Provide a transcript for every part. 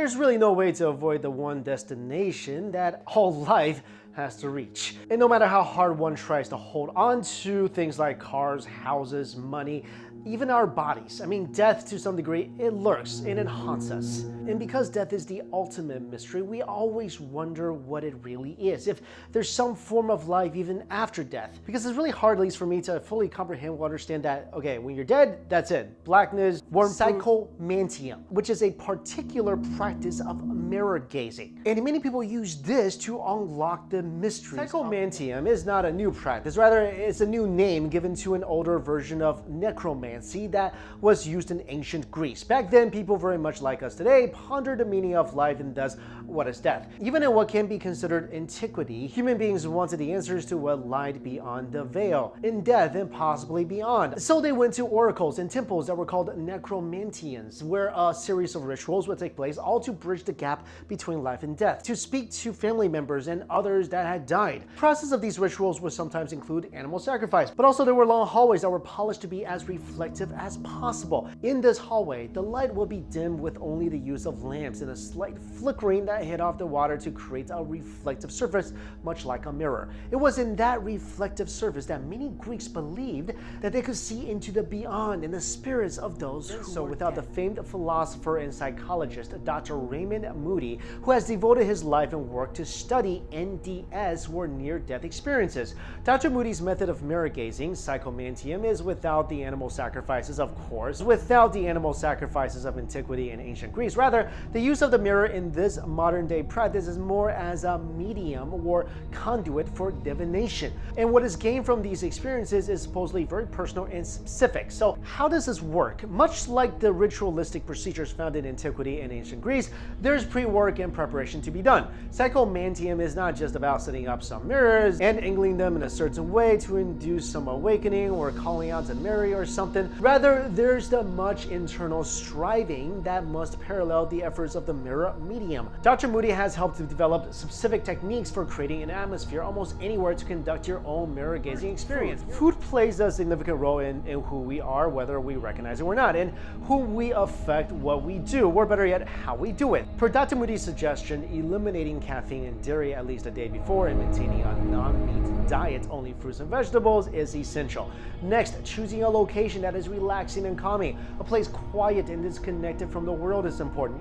there's really no way to avoid the one destination that all life has to reach. And no matter how hard one tries to hold on to things like cars, houses, money, even our bodies, I mean, death to some degree, it lurks and it haunts us. And because death is the ultimate mystery, we always wonder what it really is, if there's some form of life even after death. Because it's really hard, at least for me, to fully comprehend or understand that, okay, when you're dead, that's it. Blackness, warm Psychomanteum, which is a particular practice of mirror gazing. And many people use this to unlock the mysteries. Psychomanteum is not a new practice, rather it's a new name given to an older version of necromancy that was used in ancient Greece. Back then, people very much like us today pondered the meaning of life and thus what is death. Even in what can be considered antiquity, human beings wanted the answers to what lied beyond the veil, in death and possibly beyond. So they went to oracles and temples that were called necromantians, where a series of rituals would take place, all to bridge the gap between life and death, to speak to family members and others that had died. The process of these rituals would sometimes include animal sacrifice, but also there were long hallways that were polished to be as reflective as possible. In this hallway, the light will be dimmed with only the use of lamps and a slight flickering that hit off the water to create a reflective surface, much like a mirror. It was in that reflective surface that many Greeks believed that they could see into the beyond and the spirits of those who So without the famed philosopher and psychologist Dr. Raymond Moody, who has devoted his life and work to study NDS or near-death experiences. Dr. Moody's method of mirror gazing, Psychomanteum, is without the animal sacrifices, of course, without the animal sacrifices of antiquity and ancient Greece. Rather, the use of the mirror in this modern-day practice is more as a medium or conduit for divination. And what is gained from these experiences is supposedly very personal and specific. So how does this work? Much like the ritualistic procedures found in antiquity and ancient Greece, there's pre-work and preparation to be done. Psychomanteum is not just about setting up some mirrors and angling them in a certain way to induce some awakening or calling out to Mary or something. Rather, there's the much internal striving that must parallel the efforts of the mirror medium. Dr. Moody has helped to develop specific techniques for creating an atmosphere almost anywhere to conduct your own mirror gazing experience. Food plays a significant role in who we are, whether we recognize it or not, and whom we affect what we do, or better yet, how we do it. Per Dr. Moody's suggestion, eliminating caffeine and dairy at least a day before and maintaining a non-meat diet, only fruits and vegetables, is essential. Next, choosing a location that is relaxing and calming. A place quiet and disconnected from the world is important,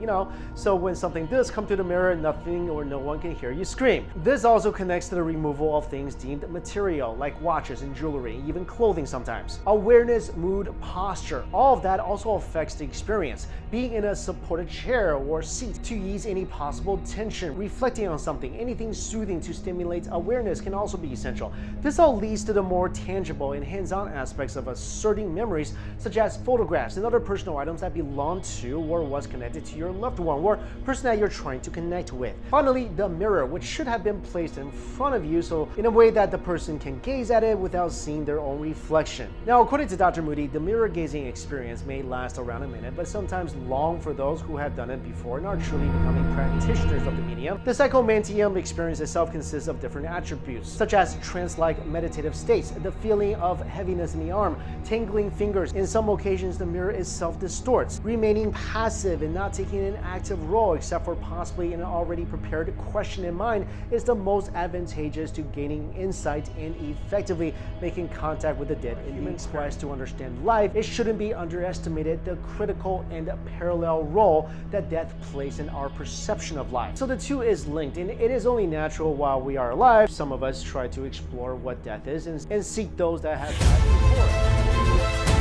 so when something does come to the mirror, nothing or no one can hear you scream. This also connects to the removal of things deemed material, like watches and jewelry, even clothing sometimes. Awareness, mood, posture, all of that also affects the experience. Being in a supported chair or seat to ease any possible tension, reflecting on something, anything soothing to stimulate awareness can also be essential. This all leads to the more tangible and hands-on aspects of asserting memories, such as photographs and other personal items that belong to or was connected to your loved one or person that you're trying to connect with. Finally, the mirror, which should have been placed in front of you, so in a way that the person can gaze at it without seeing their own reflection. Now, according to Dr. Moody, the mirror gazing experience may last around a minute, but sometimes long for those who have done it before and are truly becoming practitioners of the medium. The Psychomanteum experience itself consists of different attributes, such as trance-like meditative states, the feeling of heaviness in the arm, tingling fingers. In some occasions, the mirror itself distorts, remaining passive and not taking an active role except for possibly an already prepared question in mind is the most advantageous to gaining insight and effectively making contact with the dead. In human quest to understand life, it shouldn't be underestimated the critical and parallel role that death plays in our perception of life. So the two is linked, and it is only natural while we are alive, some of us try to explore what death is and seek those that have died before.